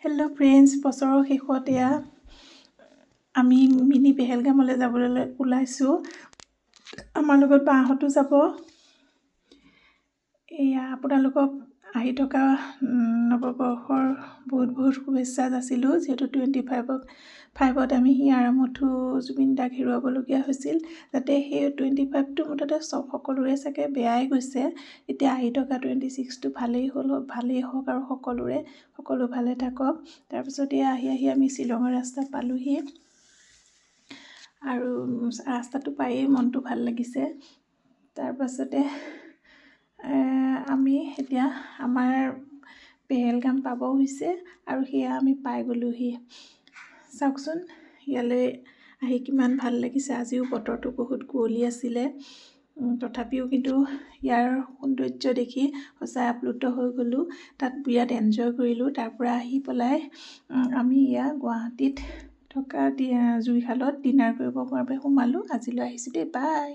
Hello' friends, বছৰৰ শেষত আমি মিনি পেহেলগামলৈ যাবলৈ ওলাইছোঁ। আমাৰ লগত বাহঁতো যাব। আপোনালোকক আহি থকা নৱবৰ্ষৰ বহুত বহুত শুভেচ্ছা যাচিলোঁ। যিহেতু 25ত আমি হিয়াৰামঠু জুবিন দাক হেৰুৱাবলগীয়া হৈছিল, যাতে সেই 25টো মুঠতে সকলোৰে চাগে বেয়াই গৈছে। এতিয়া আহি থকা 26টো ভালেই হওক আৰু সকলো ভালে থাকক। তাৰপিছত আহি আমি শ্বিলঙৰ ৰাস্তা পালোহি আৰু ৰাস্তাটো পায়েই মনটো ভাল লাগিছে। তাৰপাছতে আমি এতিয়া আমাৰ পেহেলগাম পাব হৈছে আৰু সেয়া আমি পাই গ'লোহি। চাওকচোন ইয়ালৈ আহি কিমান ভাল লাগিছে। আজিও বতৰটো বহুত কুঁৱলী আছিলে, তথাপিও কিন্তু ইয়াৰ সৌন্দৰ্য দেখি সঁচাই আপ্লুত হৈ গ'লোঁ। তাত বিৰাট এনজয় কৰিলোঁ। তাৰ পৰা আহি পেলাই আমি গুৱাহাটীত থকা জুইশালত ডিনাৰ কৰিবৰ বাবে সোমালোঁ। আজিলৈ আহিছোঁ দেই, বাই।